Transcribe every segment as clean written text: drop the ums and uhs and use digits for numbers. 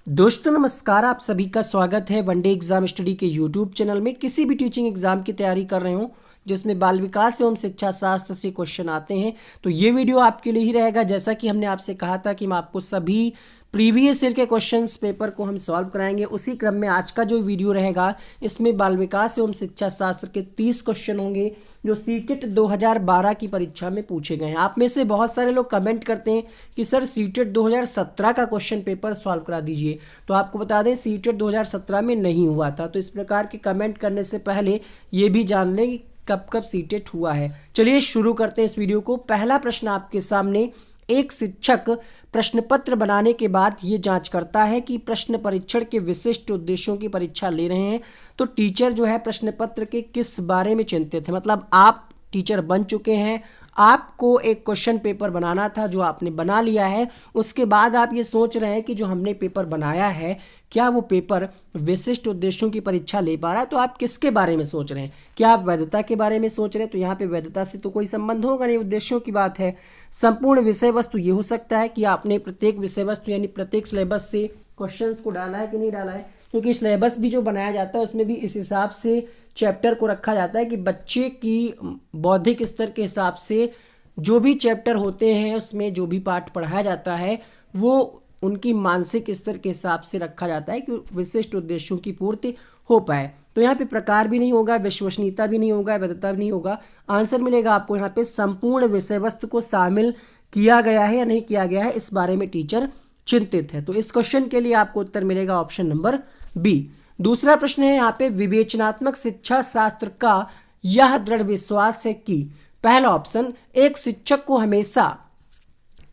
दोस्तों नमस्कार, आप सभी का स्वागत है वनडे एग्जाम स्टडी के यूट्यूब चैनल में। किसी भी टीचिंग एग्जाम की तैयारी कर रहे हो जिसमें बाल विकास एवं शिक्षा शास्त्र से क्वेश्चन आते हैं तो ये वीडियो आपके लिए ही रहेगा। जैसा कि हमने आपसे कहा था कि हम आपको सभी प्रीवियस ईयर के क्वेश्चंस पेपर को हम सॉल्व कराएंगे, उसी क्रम में आज का जो वीडियो रहेगा इसमें बाल विकास एवं शिक्षा शास्त्र के 30 क्वेश्चन होंगे जो सीटेट 2012 की परीक्षा में पूछे गए हैं। आप में से बहुत सारे लोग कमेंट करते हैं कि सर सीटेट 2017 का क्वेश्चन पेपर सॉल्व करा दीजिए, तो आपको बता दें सीटेट 2017 में नहीं हुआ था। तो इस प्रकार के कमेंट करने से पहले ये भी जान लें कि कब कब सीटेट हुआ है। चलिए शुरू करते हैं इस वीडियो को। पहला प्रश्न आपके सामने, एक शिक्षक प्रश्न पत्र बनाने के बाद ये जांच करता है कि प्रश्न परीक्षण के विशिष्ट उद्देश्यों की परीक्षा ले रहे हैं। तो टीचर जो है प्रश्न पत्र के किस बारे में चिंतित है, मतलब आप टीचर बन चुके हैं, आपको एक क्वेश्चन पेपर बनाना था जो आपने बना लिया है, उसके बाद आप ये सोच रहे हैं कि जो हमने पेपर बनाया है क्या वो पेपर विशिष्ट उद्देश्यों की परीक्षा ले पा रहा है। तो आप किसके बारे में सोच रहे हैं? क्या आप वैधता के बारे में सोच रहे हैं? तो यहाँ पे वैधता से तो कोई संबंध होगा नहीं, उद्देश्यों की बात है। संपूर्ण विषय वस्तु ये हो सकता है कि आपने प्रत्येक विषय वस्तु यानी प्रत्येक सिलेबस से क्वेश्चंस को डाला है कि नहीं डाला है, क्योंकि सिलेबस भी जो बनाया जाता है उसमें भी इस हिसाब से चैप्टर को रखा जाता है कि बच्चे की बौद्धिक स्तर के हिसाब से जो भी चैप्टर होते हैं उसमें जो भी पाठ पढ़ाया जाता है वो उनकी मानसिक स्तर के हिसाब से रखा जाता है कि विशिष्ट उद्देश्यों की पूर्ति हो पाए। तो यहाँ पे प्रकार भी नहीं होगा, विश्वसनीयता भी नहीं होगा, वैधता भी नहीं होगा। आंसर मिलेगा आपको यहाँ पे संपूर्ण विषय वस्तु को शामिल किया गया है या नहीं किया गया है, इस बारे में टीचर चिंतित है। तो इस क्वेश्चन के लिए आपको उत्तर मिलेगा ऑप्शन नंबर बी। दूसरा प्रश्न है यहाँ पे, विवेचनात्मक शिक्षा शास्त्र का यह दृढ़ विश्वास है कि पहला ऑप्शन, एक शिक्षक को हमेशा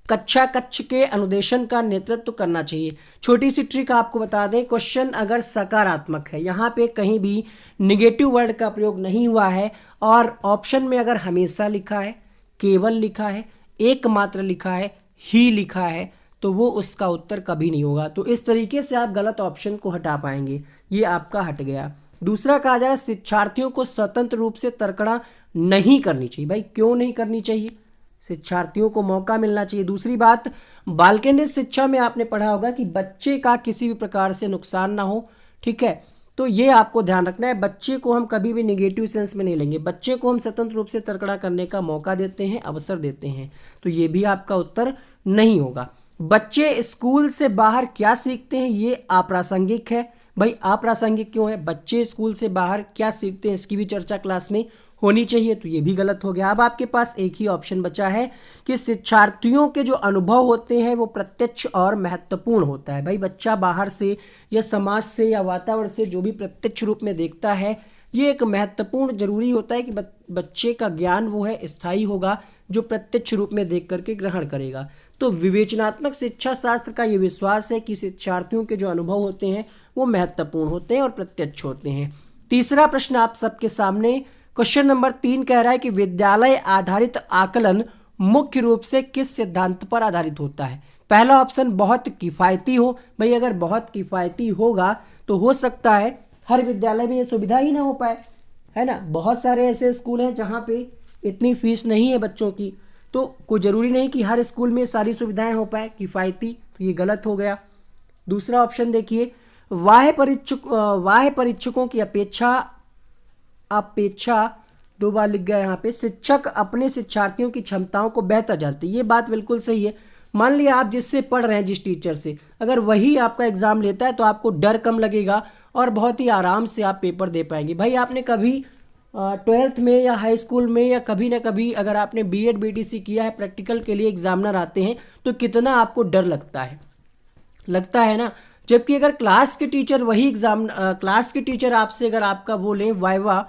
कक्षा कक्ष के अनुदेशन का नेतृत्व करना चाहिए। छोटी सी ट्रिक आपको बता दें, क्वेश्चन अगर सकारात्मक है, यहाँ पे कहीं भी निगेटिव वर्ड का प्रयोग नहीं हुआ है और ऑप्शन में अगर हमेशा लिखा है, केवल लिखा है, एकमात्र लिखा है, ही लिखा है, तो वो उसका उत्तर कभी नहीं होगा। तो इस तरीके से आप गलत ऑप्शन को हटा पाएंगे, ये आपका हट गया। दूसरा कहा जा रहा है शिक्षार्थियों को स्वतंत्र रूप से तर्कणा नहीं करनी चाहिए। भाई क्यों नहीं करनी चाहिए? शिक्षार्थियों को मौका मिलना चाहिए। दूसरी बात, बाल केंद्रित शिक्षा में आपने पढ़ा होगा कि बच्चे का किसी भी प्रकार से नुकसान ना हो, ठीक है, तो ये आपको ध्यान रखना है। बच्चे को हम कभी भी निगेटिव सेंस में नहीं लेंगे, बच्चे को हम स्वतंत्र रूप से तर्कणा करने का मौका देते हैं, अवसर देते हैं। तो ये भी आपका उत्तर नहीं होगा। बच्चे स्कूल से बाहर क्या सीखते हैं, ये अप्रासंगिक है। भाई अप्रासंगिक क्यों है? बच्चे स्कूल से बाहर क्या सीखते हैं इसकी भी चर्चा क्लास में होनी चाहिए, तो ये भी गलत हो गया। अब आपके पास एक ही ऑप्शन बचा है कि शिक्षार्थियों के जो अनुभव होते हैं वो प्रत्यक्ष और महत्वपूर्ण होता है। भाई बच्चा बाहर से या समाज से या वातावरण से जो भी प्रत्यक्ष रूप में देखता है ये एक महत्वपूर्ण जरूरी होता है कि बच्चे का ज्ञान वो है स्थायी होगा जो प्रत्यक्ष रूप में देख करके ग्रहण करेगा। तो विवेचनात्मक शिक्षा शास्त्र का ये विश्वास है कि शिक्षार्थियों के जो अनुभव होते हैं वो महत्वपूर्ण होते हैं और प्रत्यक्ष होते हैं। तीसरा प्रश्न आप सबके सामने, क्वेश्चन नंबर 3 कह रहा है कि विद्यालय आधारित आकलन मुख्य रूप से किस सिद्धांत पर आधारित होता है। पहला ऑप्शन, बहुत किफायती हो। भाई अगर बहुत किफायती होगा तो हो सकता है हर विद्यालय में ये सुविधा ही ना हो पाए, है ना। बहुत सारे ऐसे स्कूल हैं जहाँ पे इतनी फीस नहीं है बच्चों की, तो कोई ज़रूरी नहीं कि हर स्कूल में सारी सुविधाएं हो पाए। किफ़ायती, तो ये गलत हो गया। दूसरा ऑप्शन देखिए, बाह्य परीक्षकों की अपेक्षा 2 बार लिख गया यहाँ पे, शिक्षक अपने शिक्षार्थियों की क्षमताओं को बेहतर जानते हैं। ये बात बिल्कुल सही है। मान लिया आप जिससे पढ़ रहे हैं, जिस टीचर से, अगर वही आपका एग्जाम लेता है तो आपको डर कम लगेगा और बहुत ही आराम से आप पेपर दे पाएंगे। भाई आपने कभी 12th में या हाई स्कूल में या कभी ना कभी अगर आपने बीएड बीटीसी किया है, प्रैक्टिकल के लिए एग्जामिनर आते हैं तो कितना आपको डर लगता है ना। जबकि अगर क्लास के टीचर क्लास के टीचर आपसे अगर आपका बोले वाइवा,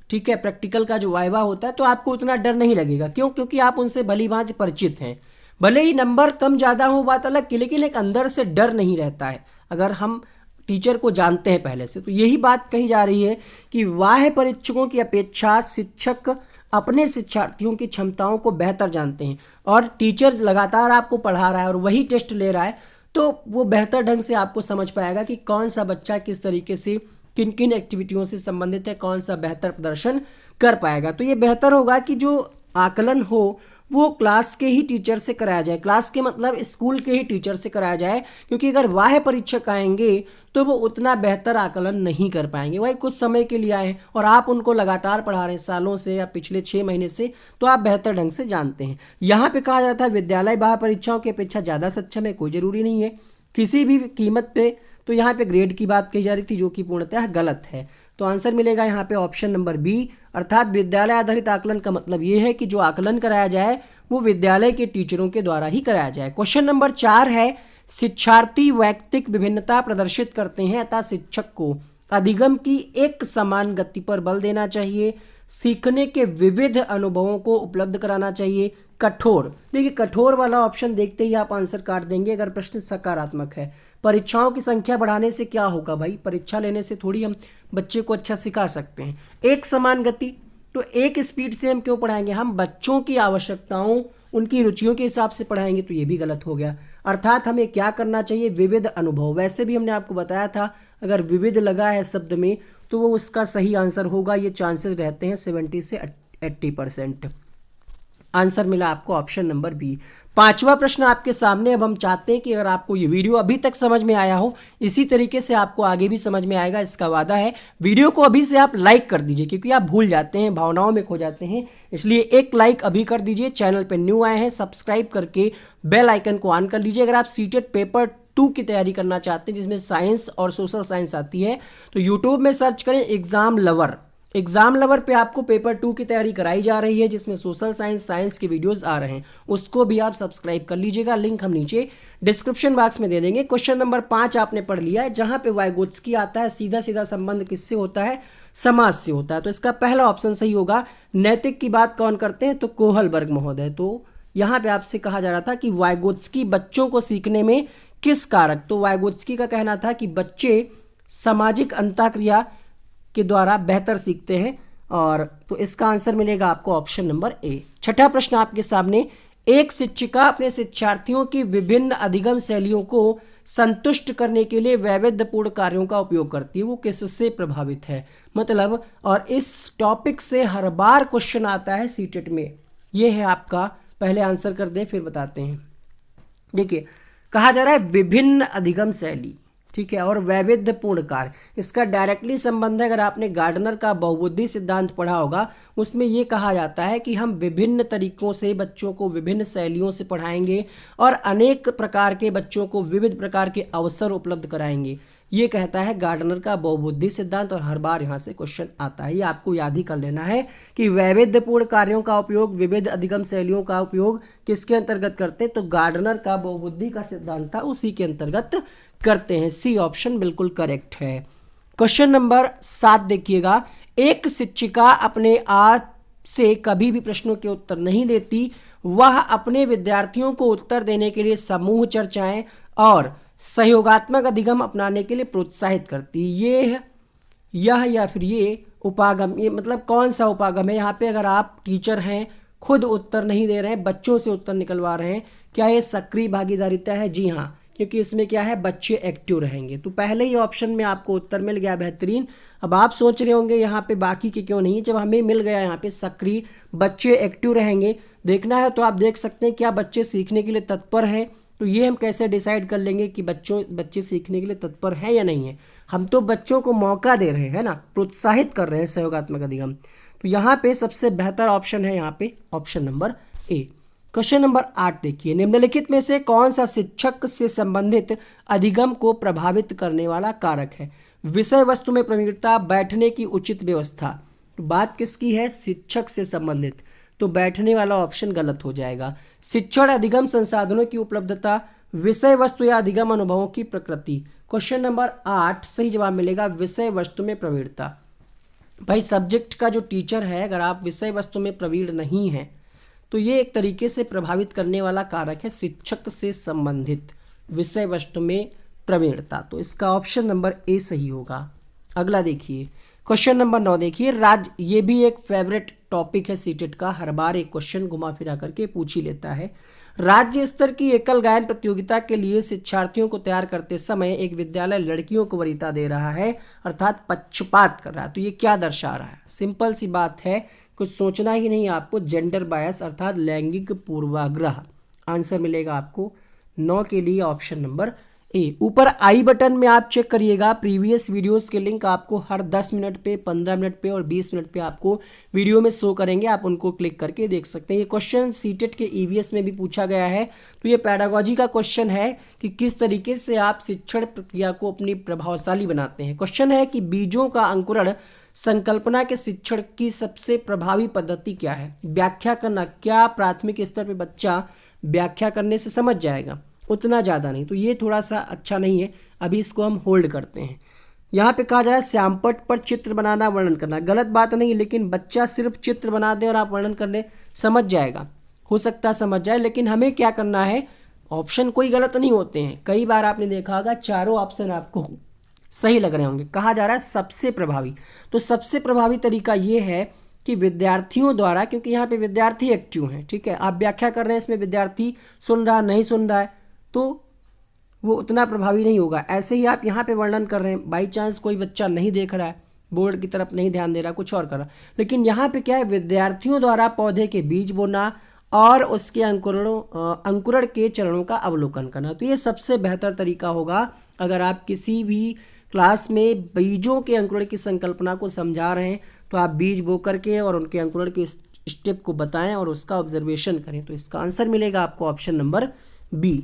ठीक है, प्रैक्टिकल का जो वाइवा होता है, तो आपको उतना डर नहीं लगेगा। क्यों? क्योंकि आप उनसे भली भांति परिचित हैं। भले ही नंबर कम ज़्यादा हो बात अलग की, लेकिन एक अंदर से डर नहीं रहता है अगर हम टीचर को जानते हैं पहले से। तो यही बात कही जा रही है कि बाह्य परीक्षकों की अपेक्षा शिक्षक अपने शिक्षार्थियों की क्षमताओं को बेहतर जानते हैं और टीचर लगातार आपको पढ़ा रहा है और वही टेस्ट ले रहा है, तो वो बेहतर ढंग से आपको समझ पाएगा कि कौन सा बच्चा किस तरीके से किन किन एक्टिविटियों से संबंधित है, कौन सा बेहतर प्रदर्शन कर पाएगा। तो ये बेहतर होगा कि जो आकलन हो वो क्लास के ही टीचर से कराया जाए। क्लास के मतलब स्कूल के ही टीचर से कराया जाए, क्योंकि अगर बाह्य परीक्षक आएंगे तो वो उतना बेहतर आकलन नहीं कर पाएंगे। वही कुछ समय के लिए आए और आप उनको लगातार पढ़ा रहे हैं सालों से या पिछले 6 महीने से, तो आप बेहतर ढंग से जानते हैं। यहाँ पे कहा जाता है विद्यालय बाह्य परीक्षाओं की अपेक्षा ज़्यादा सक्षम है, कोई ज़रूरी नहीं है किसी भी कीमत पे। तो यहाँ पे ग्रेड की बात कही जा रही थी, जो कि पूर्णतः गलत है। तो आंसर मिलेगा यहाँ पे ऑप्शन नंबर बी, अर्थात विद्यालय आधारित आकलन का मतलब ये है कि जो आकलन कराया जाए वो विद्यालय के टीचरों के द्वारा ही कराया जाए। क्वेश्चन नंबर 4 है, शिक्षार्थी वैयक्तिक विभिन्नता प्रदर्शित करते हैं अतः शिक्षक को अधिगम की एक समान गति पर बल देना चाहिए, सीखने के विविध अनुभवों को उपलब्ध कराना चाहिए। कठोर, देखिए कठोर वाला ऑप्शन देखते ही आप आंसर काट देंगे अगर प्रश्न सकारात्मक है। परीक्षाओं की संख्या बढ़ाने से क्या होगा भाई, परीक्षा लेने से थोड़ी हम बच्चे को अच्छा सिखा सकते हैं। एक समान गति, तो एक स्पीड से हम क्यों पढ़ाएंगे, हम बच्चों की आवश्यकताओं उनकी रुचियों के हिसाब से पढ़ाएंगे, तो ये भी गलत हो गया। अर्थात हमें क्या करना चाहिए, विविध अनुभव। वैसे भी हमने आपको बताया था अगर विविध लगा है शब्द में तो वो उसका सही आंसर होगा, ये चांसेस रहते हैं 70 से 80%। आंसर मिला आपको ऑप्शन नंबर बी। 5वां प्रश्न आपके सामने। अब हम चाहते हैं कि अगर आपको ये वीडियो अभी तक समझ में आया हो, इसी तरीके से आपको आगे भी समझ में आएगा, इसका वादा है। वीडियो को अभी से आप लाइक कर दीजिए, क्योंकि आप भूल जाते हैं, भावनाओं में खो जाते हैं, इसलिए एक लाइक अभी कर दीजिए। चैनल पर न्यू आए हैं सब्सक्राइब करके बेल आइकन को ऑन कर लीजिए। अगर आप सीटेट पेपर 2 की तैयारी करना चाहते हैं जिसमें साइंस और सोशल साइंस आती है, तो यूट्यूब में सर्च करें एग्जाम लवर। एग्जाम लवर पे आपको पेपर 2 की तैयारी कराई जा रही है, जिसमें सोशल साइंस के वीडियोस आ रहे हैं, उसको भी आप सब्सक्राइब कर लीजिएगा। लिंक हम नीचे डिस्क्रिप्शन बॉक्स में दे देंगे। क्वेश्चन नंबर 5 आपने पढ़ लिया है, जहां पे वाइगोत्स्की आता है, सीधा सीधा संबंध किससे होता है, समाज से होता है। तो इसका पहला ऑप्शन सही होगा। नैतिक की बात कौन करते हैं, तो कोहलबर्ग महोदय। तो यहाँ पे आपसे कहा जा रहा था कि वाइगोत्स्की बच्चों को सीखने में किस कारक, तो वाइगोत्स्की का कहना था कि बच्चे सामाजिक अंतःक्रिया के द्वारा बेहतर सीखते हैं, और तो इसका आंसर मिलेगा आपको ऑप्शन नंबर ए। छठा प्रश्न आपके सामने, एक शिक्षिका अपने शिक्षार्थियों की विभिन्न अधिगम शैलियों को संतुष्ट करने के लिए वैविध्यपूर्ण कार्यों का उपयोग करती है, वो किससे प्रभावित है, मतलब, और इस टॉपिक से हर बार क्वेश्चन आता है सीटेट में। ये है आपका, पहले आंसर कर दें फिर बताते हैं। देखिए कहा जा रहा है विभिन्न अधिगम शैली, ठीक है, और वैविध्यपूर्ण कार्य, इसका डायरेक्टली संबंध है। अगर आपने गार्डनर का बहुबुद्धि सिद्धांत पढ़ा होगा, उसमें यह कहा जाता है कि हम विभिन्न तरीकों से बच्चों को विभिन्न शैलियों से पढ़ाएंगे और अनेक प्रकार के बच्चों को विविध प्रकार के अवसर उपलब्ध कराएंगे। ये कहता है गार्डनर का बहुबुद्धि सिद्धांत, और हर बार यहाँ से क्वेश्चन आता है। ये आपको याद ही कर लेना है कि वैविध्यपूर्ण कार्यों का उपयोग, विविध अधिगम शैलियों का उपयोग किसके अंतर्गत करते हैं, तो गार्डनर का बहुबुद्धि का सिद्धांत था, उसी के अंतर्गत करते हैं। सी ऑप्शन बिल्कुल करेक्ट है। क्वेश्चन नंबर 7 देखिएगा, एक शिक्षिका अपने आप से कभी भी प्रश्नों के उत्तर नहीं देती, वह अपने विद्यार्थियों को उत्तर देने के लिए समूह चर्चाएं और सहयोगात्मक अधिगम अपनाने के लिए प्रोत्साहित करती। यह या फिर ये उपागम, ये मतलब कौन सा उपागम है यहाँ पे, अगर आप टीचर हैं खुद उत्तर नहीं दे रहे हैं, बच्चों से उत्तर निकलवा रहे हैं, क्या ये सक्रिय भागीदारिता है? जी हाँ, क्योंकि इसमें क्या है, बच्चे एक्टिव रहेंगे। तो पहले ही ऑप्शन में आपको उत्तर मिल गया, बेहतरीन। अब आप सोच रहे होंगे यहाँ पे बाकी के क्यों नहीं, जब हमें मिल गया यहाँ पे सक्रिय, बच्चे एक्टिव रहेंगे, देखना है तो आप देख सकते हैं क्या बच्चे सीखने के लिए तत्पर हैं। तो ये हम कैसे डिसाइड कर लेंगे कि बच्चे सीखने के लिए तत्पर हैं या नहीं है? हम तो बच्चों को मौका दे रहे हैं ना, प्रोत्साहित कर रहे हैं सहयोगात्मक अधिगम। तो यहाँ पे सबसे बेहतर ऑप्शन है यहाँ पे option number A. Question number 8 देखिए, निम्नलिखित में से कौन सा शिक्षक से संबंधित अधिगम को प्रभावित करने वाला कारक है? विषय वस्तु में प्रवीणता, बैठने की उचित व्यवस्था। तो बात किसकी है, शिक्षक से संबंधित, तो बैठने वाला ऑप्शन गलत हो जाएगा। शिक्षण अधिगम संसाधनों की उपलब्धता, विषय वस्तु या अधिगम अनुभवों की प्रकृति। क्वेश्चन नंबर 8 सही जवाब मिलेगा विषय वस्तु में प्रवीणता। भाई सब्जेक्ट का जो टीचर है, अगर आप विषय वस्तु में प्रवीण नहीं हैं तो ये एक तरीके से प्रभावित करने वाला कारक है, शिक्षक से संबंधित विषय वस्तु में प्रवीणता। तो इसका ऑप्शन नंबर ए सही होगा। अगला देखिए क्वेश्चन नंबर 9 देखिए, ये भी एक फेवरेट टॉपिक है सीटेट का, हर बार एक क्वेश्चन घुमा फिरा करके पूछ ही लेता है। राज्य स्तर की एकल गायन प्रतियोगिता के लिए शिक्षार्थियों को तैयार करते समय एक विद्यालय लड़कियों को वरीयता दे रहा है, अर्थात पक्षपात कर रहा है। तो ये क्या दर्शा रहा है? सिंपल सी बात है कुछ सोचना ही नहीं आपको। जेंडर बायस अर्थात लैंगिक पूर्वाग्रह, आंसर मिलेगा आपको 9 के लिए ऑप्शन नंबर ए। ऊपर आई बटन में आप चेक करिएगा, प्रीवियस वीडियोस के लिंक आपको हर 10 मिनट पे, 15 मिनट पे और 20 मिनट पे आपको वीडियो में शो करेंगे, आप उनको क्लिक करके देख सकते हैं। ये क्वेश्चन सीटेट के ईवीएस में भी पूछा गया है, तो ये पैडागोजी का क्वेश्चन है कि किस तरीके से आप शिक्षण प्रक्रिया को अपनी प्रभावशाली बनाते हैं। क्वेश्चन है कि बीजों का अंकुरण संकल्पना के शिक्षण की सबसे प्रभावी पद्धति क्या है? व्याख्या करना। क्या प्राथमिक स्तर पे बच्चा व्याख्या करने से समझ जाएगा? उतना ज़्यादा नहीं, तो ये थोड़ा सा अच्छा नहीं है, अभी इसको हम होल्ड करते हैं। यहाँ पे कहा जा रहा है श्यामपट्ट पर चित्र बनाना, वर्णन करना। गलत बात नहीं, लेकिन बच्चा सिर्फ चित्र बना दे और आप वर्णन करने समझ जाएगा, हो सकता है समझ जाए, लेकिन हमें क्या करना है, ऑप्शन कोई गलत नहीं होते हैं। कई बार आपने देखा होगा चारों ऑप्शन आपको सही लग रहे होंगे। कहा जा रहा है सबसे प्रभावी, तो सबसे प्रभावी तरीका ये है कि विद्यार्थियों द्वारा, क्योंकि यहाँ पे विद्यार्थी एक्टिव हैं, ठीक है, आप व्याख्या कर रहे हैं, इसमें विद्यार्थी सुन रहा नहीं सुन रहा है, तो वो उतना प्रभावी नहीं होगा। ऐसे ही आप यहाँ पे वर्णन कर रहे हैं, बाई चांस कोई बच्चा नहीं देख रहा है, बोर्ड की तरफ नहीं ध्यान दे रहा, कुछ और कर रहा, लेकिन यहाँ पे क्या है, विद्यार्थियों द्वारा पौधे के बीज बोना और उसके अंकुरण के चरणों का अवलोकन करना, तो ये सबसे बेहतर तरीका होगा। अगर आप किसी भी क्लास में बीजों के अंकुरण की संकल्पना को समझा रहे हैं, तो आप बीज बो करके और उनके अंकुरण के स्टेप को बताएं और उसका ऑब्जर्वेशन करें। तो इसका आंसर मिलेगा आपको ऑप्शन नंबर बी।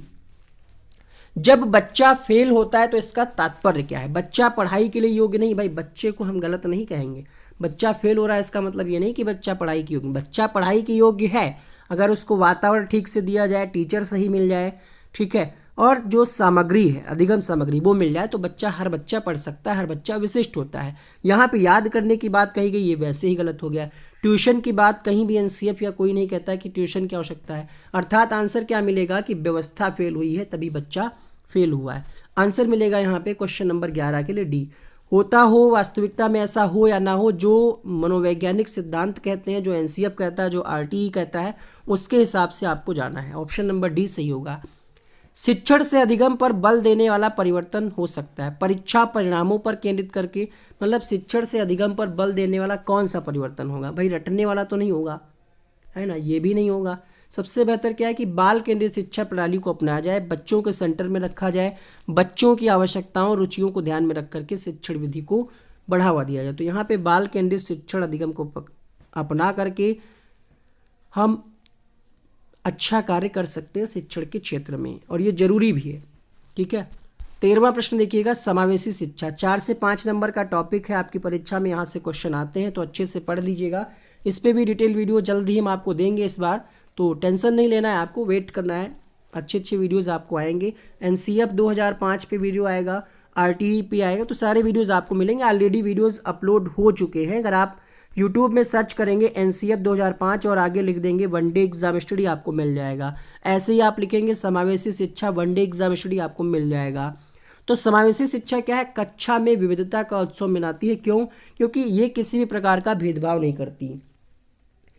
जब बच्चा फेल होता है तो इसका तात्पर्य क्या है? बच्चा पढ़ाई के लिए योग्य नहीं, भाई बच्चे को हम गलत नहीं कहेंगे। बच्चा फेल हो रहा है इसका मतलब ये नहीं कि बच्चा पढ़ाई के योग्य, बच्चा पढ़ाई के योग्य है अगर उसको वातावरण ठीक से दिया जाए, टीचर सही मिल जाए, ठीक है, और जो सामग्री है, अधिगम सामग्री, वो मिल जाए, तो बच्चा, हर बच्चा पढ़ सकता है, हर बच्चा विशिष्ट होता है। यहाँ पे याद करने की बात कही गई, ये वैसे ही गलत हो गया। ट्यूशन की बात कहीं भी एनसीएफ या कोई नहीं कहता है कि ट्यूशन की आवश्यकता है, अर्थात आंसर क्या मिलेगा कि व्यवस्था फेल हुई है तभी बच्चा फेल हुआ है। आंसर मिलेगा यहाँ पे क्वेश्चन नंबर 11 के लिए डी। होता हो, वास्तविकता में ऐसा हो या ना हो, जो मनोवैज्ञानिक सिद्धांत कहते हैं, जो एनसीएफ कहता है, जो आरटीई कहता है, उसके हिसाब से आपको जाना है। ऑप्शन नंबर डी सही होगा। शिक्षण से अधिगम पर बल देने वाला परिवर्तन हो सकता है। परीक्षा परिणामों पर केंद्रित करके, मतलब शिक्षण से अधिगम पर बल देने वाला कौन सा परिवर्तन होगा? भाई रटने वाला तो नहीं होगा, है ना, ये भी नहीं होगा। सबसे बेहतर क्या है कि बाल केंद्रित शिक्षा प्रणाली को अपनाया जाए, बच्चों के सेंटर में रखा जाए, बच्चों की आवश्यकताओं, रुचियों को ध्यान में रख करके शिक्षण विधि को बढ़ावा दिया जाए। तो यहाँ पे बाल केंद्रित शिक्षण अधिगम को अपना करके हम अच्छा कार्य कर सकते हैं शिक्षण के क्षेत्र में, और ये जरूरी भी है, ठीक है। 13वां प्रश्न देखिएगा, समावेशी शिक्षा। 4 से 5 नंबर का टॉपिक है, आपकी परीक्षा में यहाँ से क्वेश्चन आते हैं, तो अच्छे से पढ़ लीजिएगा। इस पर भी डिटेल वीडियो जल्द ही हम आपको देंगे इस बार, तो टेंशन नहीं लेना है, आपको वेट करना है, अच्छे अच्छे वीडियोस आपको आएंगे। एनसीएफ 2005 पे वीडियो आएगा, आरटीई पे आएगा, तो सारे वीडियोस आपको मिलेंगे। ऑलरेडी वीडियोस अपलोड हो चुके हैं, अगर आप यूट्यूब में सर्च करेंगे एनसीएफ 2005 और आगे लिख देंगे वनडे एग्जाम स्टडी, आपको मिल जाएगा। ऐसे ही आप लिखेंगे समावेशी शिक्षा वनडे एग्जाम स्टडी, आपको मिल जाएगा। तो समावेशी शिक्षा क्या है? कक्षा में विविधता का उत्सव मनाती है। क्यों? क्योंकि ये किसी भी प्रकार का भेदभाव नहीं करती,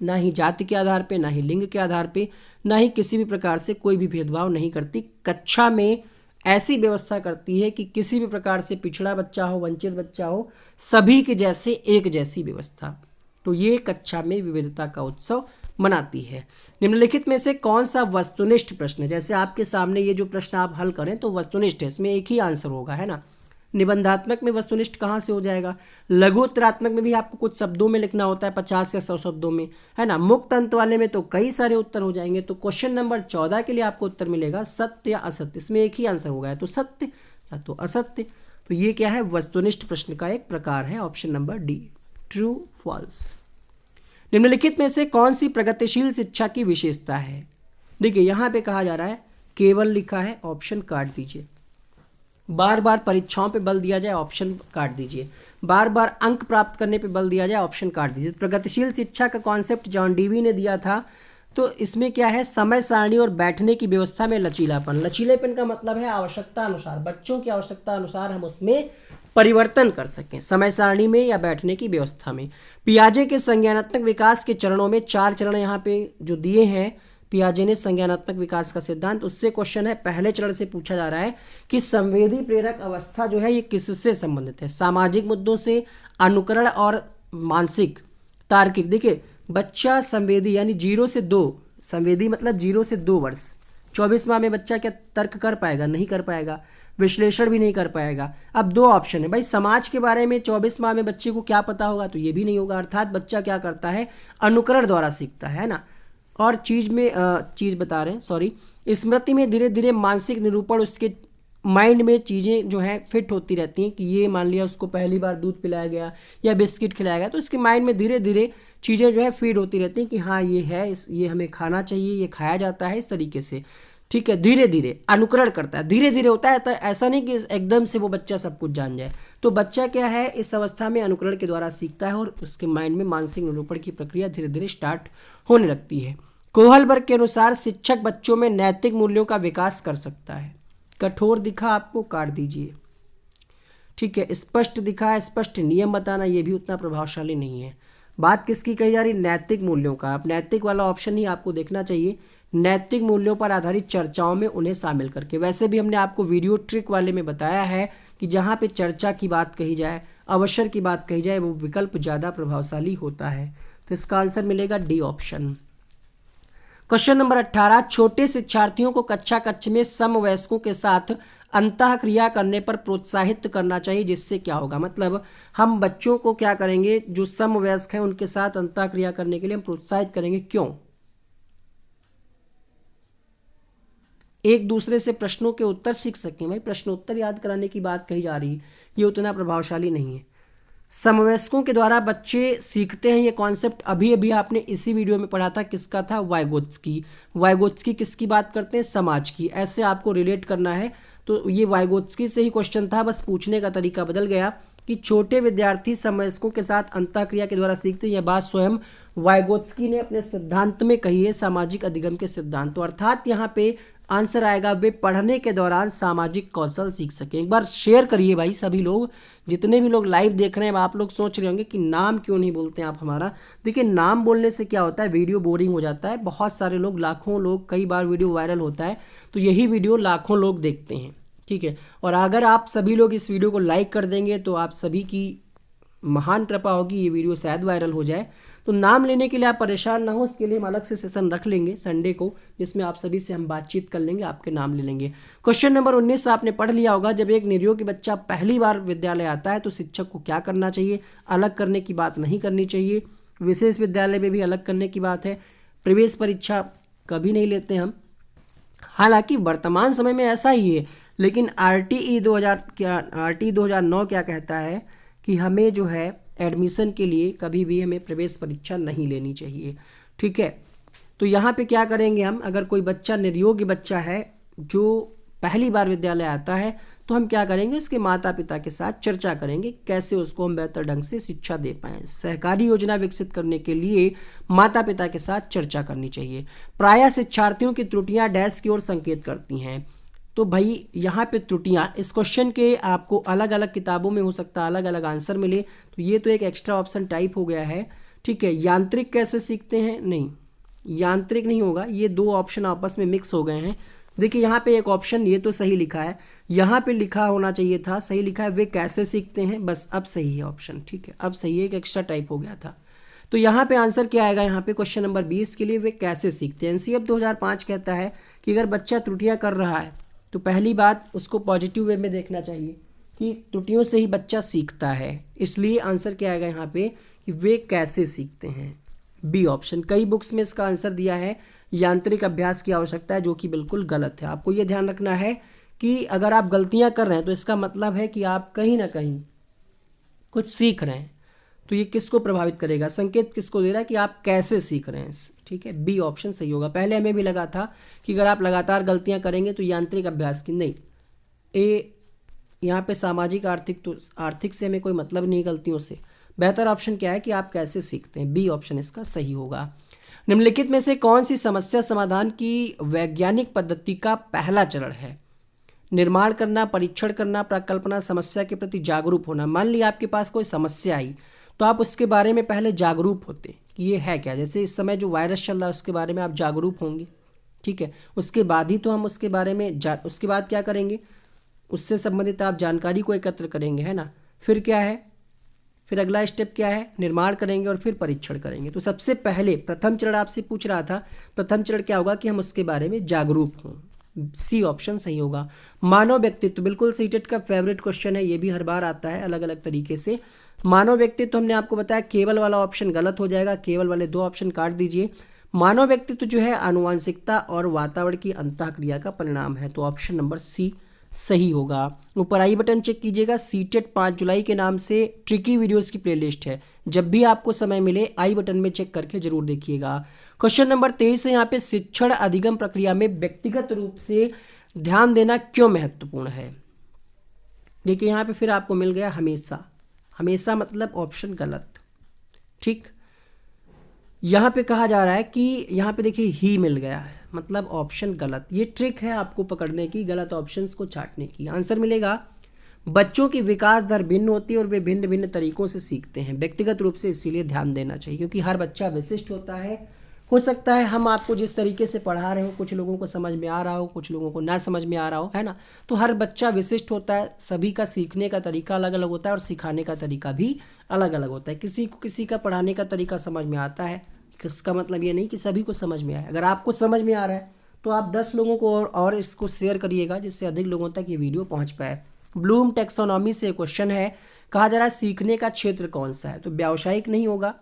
ना ही जाति के आधार पे, ना ही लिंग के आधार पे, ना ही किसी भी प्रकार से कोई भी भेदभाव नहीं करती। कक्षा में ऐसी व्यवस्था करती है कि किसी भी प्रकार से पिछड़ा बच्चा हो, वंचित बच्चा हो, सभी के जैसे एक जैसी व्यवस्था। तो ये कक्षा में विविधता का उत्सव मनाती है। निम्नलिखित में से कौन सा वस्तुनिष्ठ प्रश्न है? जैसे आपके सामने ये जो प्रश्न आप हल करें तो वस्तुनिष्ठ है, इसमें एक ही आंसर होगा, है ना। निबंधात्मक में वस्तुनिष्ठ कहाँ से हो जाएगा? लघुत्तरात्मक में भी आपको कुछ शब्दों में लिखना होता है, 50 या 100 शब्दों में, है ना। मुक्त अंत वाले में तो कई सारे उत्तर हो जाएंगे। तो क्वेश्चन नंबर 14 के लिए आपको उत्तर मिलेगा सत्य या असत्य, इसमें एक ही आंसर होगा, या तो सत्य या तो असत्य। तो ये क्या है? वस्तुनिष्ठ प्रश्न का एक प्रकार है। Option number D, true false. निम्नलिखित में से कौन सी प्रगतिशील शिक्षा की विशेषता है? देखिए यहाँ पे कहा जा रहा है केवल लिखा है, ऑप्शन काट दीजिए। बार बार परीक्षाओं पे बल दिया जाए, ऑप्शन काट दीजिए। बार बार अंक प्राप्त करने पे बल दिया जाए, ऑप्शन काट दीजिए। प्रगतिशील शिक्षा का कॉन्सेप्ट जॉन डीवी ने दिया था, तो इसमें क्या है? समय सारणी और बैठने की व्यवस्था में लचीलापन। लचीलेपन का मतलब है आवश्यकता अनुसार, बच्चों की आवश्यकता अनुसार हम उसमें परिवर्तन कर सकें, समय सारणी में या बैठने की व्यवस्था में। पियाजे के संज्ञानात्मक विकास के चरणों में 4 चरण यहाँ पे जो दिए हैं, पियाजे ने संज्ञानात्मक विकास का सिद्धांत, उससे क्वेश्चन है। पहले चरण से पूछा जा रहा है कि संवेदी प्रेरक अवस्था जो है ये किससे संबंधित है? सामाजिक मुद्दों से, अनुकरण और मानसिक तार्किक। देखिए बच्चा संवेदी यानी 0 से 2, संवेदी मतलब 0 से 2 वर्ष, 24 माह में बच्चा क्या तर्क कर पाएगा? नहीं कर पाएगा, विश्लेषण भी नहीं कर पाएगा। अब दो ऑप्शन है भाई, समाज के बारे में 24 माह में बच्चे को क्या पता होगा? तो ये भी नहीं होगा। अर्थात बच्चा क्या करता है? अनुकरण द्वारा सीखता है ना। और चीज़ बता रहे हैं, सॉरी, स्मृति में धीरे धीरे मानसिक निरूपण, उसके माइंड में चीज़ें जो है फिट होती रहती हैं कि ये मान लिया उसको पहली बार दूध पिलाया गया या बिस्किट खिलाया गया, तो उसके माइंड में धीरे धीरे चीज़ें जो है फीड होती रहती हैं कि हाँ ये है, ये हमें खाना चाहिए, ये खाया जाता है, इस तरीके से। ठीक है, धीरे धीरे अनुकरण करता है, धीरे धीरे होता है। तो ऐसा नहीं कि एकदम से वो बच्चा सब कुछ जान जाए। तो बच्चा क्या है, इस अवस्था में अनुकरण के द्वारा सीखता है और उसके माइंड में मानसिक निरूपण की प्रक्रिया धीरे धीरे स्टार्ट होने लगती है। कोहलबर्ग के अनुसार शिक्षक बच्चों में नैतिक मूल्यों का विकास कर सकता है। कठोर दिखा आपको, काट दीजिए। ठीक है, स्पष्ट दिखा है, स्पष्ट नियम बताना, ये भी उतना प्रभावशाली नहीं है। बात किसकी कही जा रही? नैतिक मूल्यों का। आप नैतिक वाला ऑप्शन ही आपको देखना चाहिए, नैतिक मूल्यों पर आधारित चर्चाओं में उन्हें शामिल करके। वैसे भी हमने आपको वीडियो ट्रिक वाले में बताया है कि जहाँ पे चर्चा की बात कही जाए, अवसर की बात कही जाए, वो विकल्प ज़्यादा प्रभावशाली होता है। तो इसका आंसर मिलेगा डी ऑप्शन। क्वेश्चन नंबर 18, छोटे शिक्षार्थियों को कक्षा कक्ष में समवयस्कों के साथ अंतःक्रिया करने पर प्रोत्साहित करना चाहिए, जिससे क्या होगा? मतलब हम बच्चों को क्या करेंगे, जो समवयस्क हैं उनके साथ अंतःक्रिया करने के लिए हम प्रोत्साहित करेंगे। क्यों? एक दूसरे से प्रश्नों के उत्तर सीख सकें। भाई प्रश्नोत्तर याद कराने की बात कही जा रही है, ये उतना प्रभावशाली नहीं है। समवयस्कों के द्वारा बच्चे सीखते हैं, ये कॉन्सेप्ट अभी अभी आपने इसी वीडियो में पढ़ा था। किसका था? वाइगोत्स्की। वाइगोत्स्की किसकी बात करते हैं? समाज की। ऐसे आपको रिलेट करना है। तो ये वाइगोत्स्की से ही क्वेश्चन था, बस पूछने का तरीका बदल गया कि छोटे विद्यार्थी समवयस्कों के साथ अंतःक्रिया के द्वारा सीखते हैं। यह बात स्वयं वाइगोत्स्की ने अपने सिद्धांत में कही है, सामाजिक अधिगम के सिद्धांत। तो अर्थात यहाँ पे आंसर आएगा, वे पढ़ने के दौरान सामाजिक कौशल सीख सकें। एक बार शेयर करिए भाई सभी लोग, जितने भी लोग लाइव देख रहे हैं। आप लोग सोच रहे होंगे कि नाम क्यों नहीं बोलते हैं आप हमारा। देखिए, नाम बोलने से क्या होता है, वीडियो बोरिंग हो जाता है। बहुत सारे लोग, लाखों लोग, कई बार वीडियो वायरल होता है, तो यही वीडियो लाखों लोग देखते हैं। ठीक है, और अगर आप सभी लोग इस वीडियो को लाइक कर देंगे तो आप सभी की महान कृपा होगी, ये वीडियो शायद वायरल हो जाए। तो नाम लेने के लिए आप परेशान ना हो, उसके लिए हम अलग से सेशन रख लेंगे संडे को, जिसमें आप सभी से हम बातचीत कर लेंगे, आपके नाम ले लेंगे। क्वेश्चन नंबर 19 आपने पढ़ लिया होगा, जब एक निरोगी बच्चा पहली बार विद्यालय आता है तो शिक्षक को क्या करना चाहिए? अलग करने की बात नहीं करनी चाहिए। विशेष विद्यालय में भी अलग करने की बात है। प्रवेश परीक्षा कभी नहीं लेते हम, हालांकि वर्तमान समय में ऐसा ही है, लेकिन आरटीई 2009 क्या कहता है कि हमें जो है एडमिशन के लिए कभी भी हमें प्रवेश परीक्षा नहीं लेनी चाहिए। ठीक है, तो यहाँ पे क्या करेंगे हम, अगर कोई बच्चा निर्योग्य बच्चा है जो पहली बार विद्यालय आता है, तो हम क्या करेंगे, उसके माता पिता के साथ चर्चा करेंगे कैसे उसको हम बेहतर ढंग से शिक्षा दे पाएँ। सहकारी योजना विकसित करने के लिए माता पिता के साथ चर्चा करनी चाहिए। प्रायः शिक्षार्थियों की त्रुटियां डैश की ओर संकेत करती हैं। तो भाई यहाँ पे त्रुटियां, इस क्वेश्चन के आपको अलग अलग किताबों में हो सकता है अलग अलग आंसर मिले, तो ये तो एक एक्स्ट्रा ऑप्शन टाइप हो गया है। ठीक है, यांत्रिक कैसे सीखते हैं? नहीं, यांत्रिक नहीं होगा, ये दो ऑप्शन आपस में मिक्स हो गए हैं। देखिए यहाँ पे एक ऑप्शन ये तो सही लिखा है, यहाँ पे लिखा होना चाहिए था, सही लिखा है वे कैसे सीखते हैं, बस अब सही है ऑप्शन। ठीक है, अब सही है, एक एक्स्ट्रा टाइप हो गया था। तो यहाँ पे आंसर क्या आएगा? यहाँ पे क्वेश्चन नंबर 20 के लिए वे कैसे सीखते हैं। एनसीएफ 2005 कहता है कि अगर बच्चा त्रुटियां कर रहा है तो पहली बात उसको पॉजिटिव वे में देखना चाहिए कि त्रुटियों से ही बच्चा सीखता है। इसलिए आंसर क्या आएगा यहाँ पे कि वे कैसे सीखते हैं, बी ऑप्शन। कई बुक्स में इसका आंसर दिया है यांत्रिक अभ्यास की आवश्यकता है, जो कि बिल्कुल गलत है। आपको ये ध्यान रखना है कि अगर आप गलतियां कर रहे हैं तो इसका मतलब है कि आप कहीं ना कहीं कुछ सीख रहे हैं। तो ये किसको प्रभावित करेगा, संकेत किसको दे रहा है कि आप कैसे सीख रहे हैं। ठीक है, बी ऑप्शन सही होगा। पहले हमें भी लगा था कि अगर आप लगातार गलतियां करेंगे तो यांत्रिक अभ्यास की, नहीं, ए यहाँ पे सामाजिक आर्थिक, तो आर्थिक से हमें कोई मतलब नहीं गलतियों से। बेहतर ऑप्शन क्या है कि आप कैसे सीखते हैं, बी ऑप्शन इसका सही होगा। निम्नलिखित में से कौन सी समस्या समाधान की वैज्ञानिक पद्धति का पहला चरण है? निर्माण करना, परीक्षण करना, प्रकल्पना, समस्या के प्रति जागरूक होना। मान लिया आपके पास कोई समस्या आई तो आप उसके बारे में पहले जागरूक होते कि ये है क्या। जैसे इस समय जो वायरस चल रहा है उसके बारे में आप जागरूक होंगे। ठीक है, उसके बाद ही तो हम उसके बारे में उसके बाद क्या करेंगे, उससे संबंधित आप जानकारी को एकत्र करेंगे, है ना। फिर क्या है, फिर अगला स्टेप क्या है, निर्माण करेंगे और फिर परीक्षण करेंगे। तो सबसे पहले प्रथम चरण आपसे पूछ रहा था, प्रथम चरण क्या होगा कि हम उसके बारे में जागरूक हों। सी ऑप्शन सही होगा। मानव व्यक्तित्व, बिल्कुल सीटेट का फेवरेट क्वेश्चन है, ये भी हर बार आता है अलग अलग तरीके से। मानव व्यक्तित्व हमने आपको बताया केवल वाला ऑप्शन गलत हो जाएगा, केवल वाले 2 ऑप्शन काट दीजिए। मानव व्यक्तित्व जो है आनुवांशिकता और वातावरण की अंतःक्रिया का परिणाम है, तो ऑप्शन नंबर सी सही होगा। ऊपर आई बटन चेक कीजिएगा, सीटेट 5 जुलाई के नाम से ट्रिकी वीडियोस की प्लेलिस्ट है, जब भी आपको समय मिले आई बटन में चेक करके जरूर देखिएगा। क्वेश्चन नंबर 23 है यहाँ पे, शिक्षण अधिगम प्रक्रिया में व्यक्तिगत रूप से ध्यान देना क्यों महत्वपूर्ण है। देखिए यहाँ पे फिर आपको मिल गया हमेशा, हमेशा मतलब ऑप्शन गलत, ठीक। यहाँ पे कहा जा रहा है कि यहाँ पे देखिए ही मिल गया है, मतलब ऑप्शन गलत। ये ट्रिक है आपको पकड़ने की, गलत ऑप्शंस को छांटने की। आंसर मिलेगा बच्चों की विकास दर भिन्न होती है और वे भिन्न भिन्न तरीकों से सीखते हैं व्यक्तिगत रूप से, इसीलिए ध्यान देना चाहिए, क्योंकि हर बच्चा विशिष्ट होता है। हो सकता है हम आपको जिस तरीके से पढ़ा रहे हो कुछ लोगों को समझ में आ रहा हो, कुछ लोगों को ना समझ में आ रहा हो, है ना। तो हर बच्चा विशिष्ट होता है, सभी का सीखने का तरीका अलग अलग होता है और सिखाने का तरीका भी अलग अलग होता है। किसी को किसी का पढ़ाने का तरीका समझ में आता है, इसका मतलब ये नहीं कि सभी को समझ में आए। अगर आपको समझ में आ रहा है तो आप 10 लोगों को और इसको शेयर करिएगा, जिससे अधिक लोगों तक ये वीडियो पहुंच पाए। ब्लूम टैक्सोनॉमी से क्वेश्चन है, कहा जा रहा है सीखने का क्षेत्र कौन सा है, तो व्यावसायिक नहीं होगा,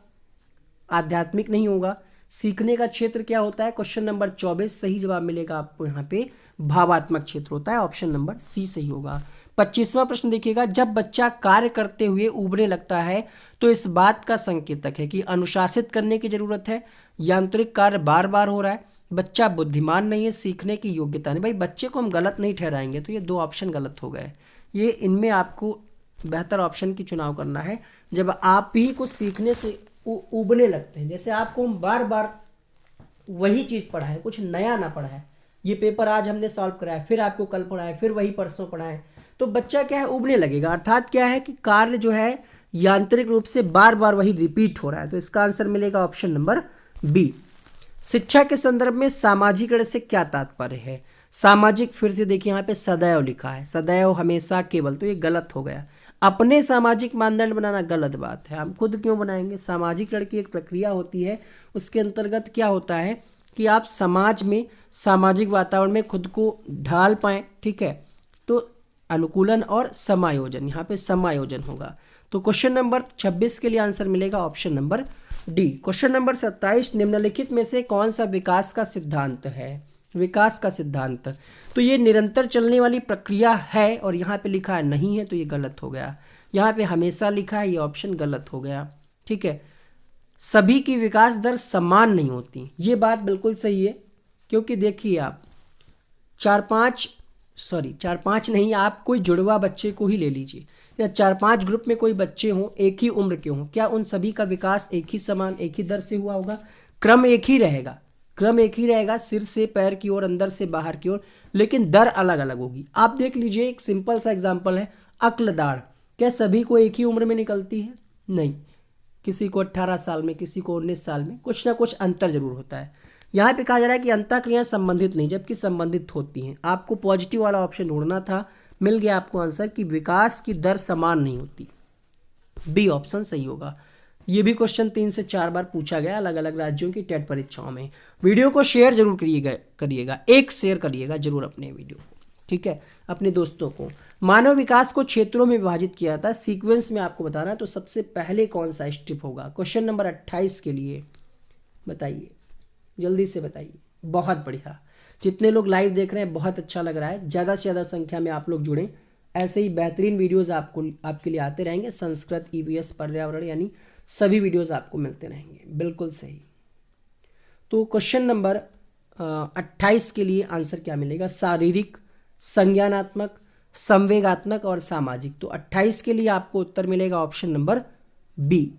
आध्यात्मिक नहीं होगा। सीखने का क्षेत्र क्या होता है, क्वेश्चन नंबर 24 सही जवाब मिलेगा आपको यहाँ पे, भावात्मक क्षेत्र होता है, ऑप्शन नंबर सी सही होगा। 25वां प्रश्न देखिएगा, जब बच्चा कार्य करते हुए उबने लगता है तो इस बात का संकेतक है कि अनुशासित करने की जरूरत है, यांत्रिक कार्य बार बार हो रहा है, बच्चा बुद्धिमान नहीं है, सीखने की योग्यता नहीं। भाई बच्चे को हम गलत नहीं ठहराएंगे, तो ये 2 ऑप्शन गलत हो गए। ये इनमें आपको बेहतर ऑप्शन की चुनाव करना है। जब आप ही कुछ सीखने से उबने लगते हैं, जैसे आपको हम बार बार वही चीज़ पढ़ाएं, कुछ नया ना पढ़ाएं, ये पेपर आज हमने सॉल्व कराया, फिर आपको कल पढ़ाएं, फिर वही परसों पढ़ाएं, तो बच्चा क्या है उबने लगेगा। अर्थात क्या है कि कार्य जो है यांत्रिक रूप से बार बार वही रिपीट हो रहा है, तो इसका आंसर मिलेगा ऑप्शन नंबर बी। शिक्षा के संदर्भ में सामाजिकरण से क्या तात्पर्य है। सामाजिक, फिर से देखिए यहाँ पे सदैव लिखा है, सदैव, हमेशा, केवल, तो ये गलत हो गया। अपने सामाजिक मानदंड बनाना गलत बात है, हम खुद क्यों बनाएंगे। सामाजिकरण की एक प्रक्रिया होती है, उसके अंतर्गत क्या होता है कि आप समाज में, सामाजिक वातावरण में खुद को ढाल पाएं, ठीक है। तो अनुकूलन और समायोजन, यहाँ पे समायोजन होगा। तो क्वेश्चन नंबर 26 के लिए आंसर मिलेगा option number D. Question number 27, निम्नलिखित में से कौन सा विकास का सिद्धांत है। विकास का सिद्धांत, तो ये निरंतर चलने वाली प्रक्रिया है और यहाँ पे लिखा है नहीं है, तो ये गलत हो गया। यहाँ पे हमेशा लिखा है, ये ऑप्शन गलत हो गया, ठीक है। सभी की विकास दर समान नहीं होती, ये बात बिल्कुल सही है, क्योंकि देखिए आप 4-5 नहीं, आप कोई जुड़वा बच्चे को ही ले लीजिए, या 4-5 ग्रुप में कोई बच्चे हों, एक ही उम्र के हों, क्या उन सभी का विकास एक ही समान, एक ही दर से हुआ होगा। क्रम एक ही रहेगा, क्रम एक ही रहेगा, सिर से पैर की ओर, अंदर से बाहर की ओर, लेकिन दर अलग अलग होगी। आप देख लीजिए, एक सिंपल सा एग्जांपल है, अक्ल दाढ़, क्या सभी को एक ही उम्र में निकलती है, नहीं, किसी को 18 साल में, किसी को 19 साल में, कुछ ना कुछ अंतर जरूर होता है। यहाँ पे कहा जा रहा है कि अंतःक्रियाएं संबंधित नहीं, जबकि संबंधित होती हैं। आपको पॉजिटिव वाला ऑप्शन ढूंढना था, मिल गया आपको आंसर कि विकास की दर समान नहीं होती, बी ऑप्शन सही होगा। ये भी क्वेश्चन 3 से 4 बार पूछा गया अलग अलग राज्यों की टेट परीक्षाओं में। वीडियो को शेयर जरूर करिएगा, एक शेयर करिएगा जरूर अपने वीडियो को, ठीक है, अपने दोस्तों को। मानव विकास को क्षेत्रों में विभाजित किया था, सीक्वेंस में आपको बताना है, तो सबसे पहले कौन सा स्टेप होगा। क्वेश्चन नंबर 28 के लिए बताइए, जल्दी से बताइए। बहुत बढ़िया, जितने लोग लाइव देख रहे हैं बहुत अच्छा लग रहा है, ज़्यादा से ज़्यादा संख्या में आप लोग जुड़ें, ऐसे ही बेहतरीन वीडियोस आपके लिए आते रहेंगे। संस्कृत, ईवीएस, पर्यावरण, यानी सभी वीडियोस आपको मिलते रहेंगे। बिल्कुल सही। तो क्वेश्चन नंबर 28 के लिए आंसर क्या मिलेगा, शारीरिक, संज्ञानात्मक, संवेगात्मक और सामाजिक। तो 28 के लिए आपको उत्तर मिलेगा ऑप्शन नंबर बी,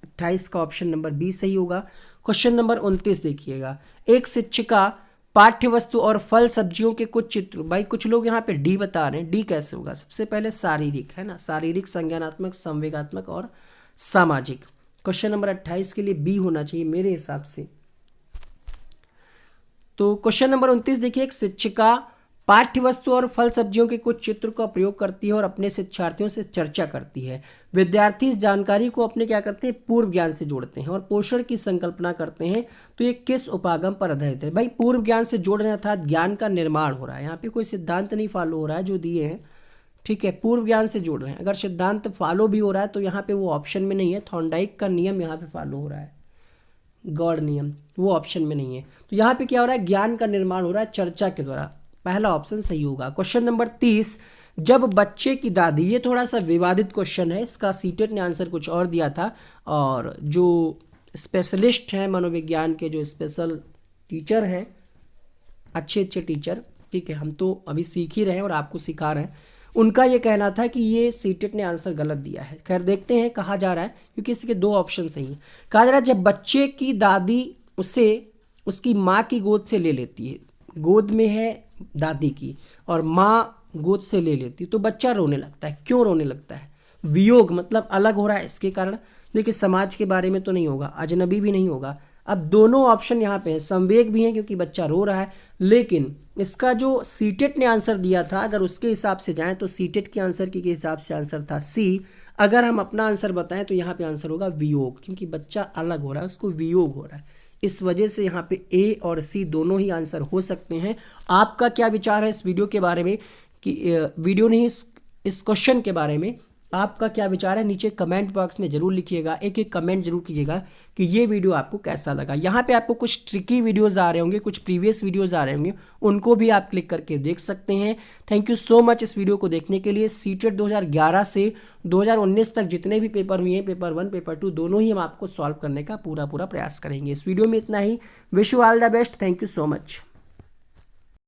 28 का ऑप्शन नंबर बी सही होगा। क्वेश्चन नंबर 29 देखिएगा, एक शिक्षिका पाठ्य वस्तु और फल सब्जियों के कुछ चित्र, भाई कुछ लोग यहाँ पे डी बता रहे हैं, डी कैसे होगा। सबसे पहले शारीरिक है ना, शारीरिक, संज्ञानात्मक, संवेगात्मक और सामाजिक। क्वेश्चन नंबर 28 के लिए बी होना चाहिए मेरे हिसाब से। तो क्वेश्चन नंबर 29 देखिए, एक शिक्षिका पाठ्य वस्तु और फल सब्जियों के कुछ चित्र का प्रयोग करती है और अपने शिक्षार्थियों से चर्चा करती है। विद्यार्थी इस जानकारी को अपने क्या करते हैं, पूर्व ज्ञान से जोड़ते हैं और पोषण की संकल्पना करते हैं। तो ये किस उपागम पर आधारित है? भाई पूर्व ज्ञान से जोड़ रहे हैं अर्थात ज्ञान का निर्माण हो रहा है। यहाँ पे कोई सिद्धांत नहीं फॉलो हो रहा है जो दिए हैं, ठीक है, पूर्व ज्ञान से जोड़ रहे हैं। अगर सिद्धांत फॉलो भी हो रहा है तो यहाँ पे वो ऑप्शन में नहीं है। थॉर्नडाइक का नियम यहाँ पे फॉलो हो रहा है, गॉड नियम, वो ऑप्शन में नहीं है। तो यहाँ पे क्या हो रहा है, ज्ञान का निर्माण हो रहा है चर्चा के द्वारा। पहला ऑप्शन सही होगा। क्वेश्चन नंबर 30, जब बच्चे की दादी, ये थोड़ा सा विवादित क्वेश्चन है, इसका सीटेट ने आंसर कुछ और दिया था और जो स्पेशलिस्ट हैं मनोविज्ञान के, जो स्पेशल टीचर हैं, अच्छे अच्छे टीचर, ठीक है, हम तो अभी सीख ही रहे हैं और आपको सिखा रहे हैं, उनका ये कहना था कि ये सीटेट ने आंसर गलत दिया है। खैर देखते हैं, कहा जा रहा है क्योंकि इसके दो ऑप्शन सही हैं। कहा जा रहा है जब बच्चे की दादी उसे उसकी माँ की गोद से ले लेती है, गोद में है दादी की और माँ गोद से ले लेती, तो बच्चा रोने लगता है। क्यों रोने लगता है? वियोग मतलब अलग हो रहा है, इसके कारण। देखिए समाज के बारे में तो नहीं होगा, अजनबी भी नहीं होगा। अब दोनों ऑप्शन यहाँ पे हैं, संवेग भी है क्योंकि बच्चा रो रहा है, लेकिन इसका जो सीटेट ने आंसर दिया था अगर उसके हिसाब से जाएं तो सीटेट के आंसर के हिसाब से आंसर था सी। अगर हम अपना आंसर बताएं तो यहाँ पे आंसर होगा वियोग, क्योंकि बच्चा अलग हो रहा है, उसको वियोग हो रहा है। इस वजह से यहाँ पे ए और सी दोनों ही आंसर हो सकते हैं। आपका क्या विचार है इस वीडियो के बारे में, कि वीडियो नहीं, इस क्वेश्चन के बारे में आपका क्या विचार है? नीचे कमेंट बॉक्स में जरूर लिखिएगा, एक एक कमेंट जरूर कीजिएगा कि ये वीडियो आपको कैसा लगा। यहाँ पे आपको कुछ ट्रिकी वीडियोस आ रहे होंगे, कुछ प्रीवियस वीडियोस आ रहे होंगे, उनको भी आप क्लिक करके देख सकते हैं। थैंक यू सो मच इस वीडियो को देखने के लिए। सीटेट 2011 से 2019 तक जितने भी पेपर हुए हैं, पेपर 1 पेपर 2 दोनों ही हम आपको सॉल्व करने का पूरा प्रयास करेंगे। इस वीडियो में इतना ही। Wish you all the best. Thank you so much.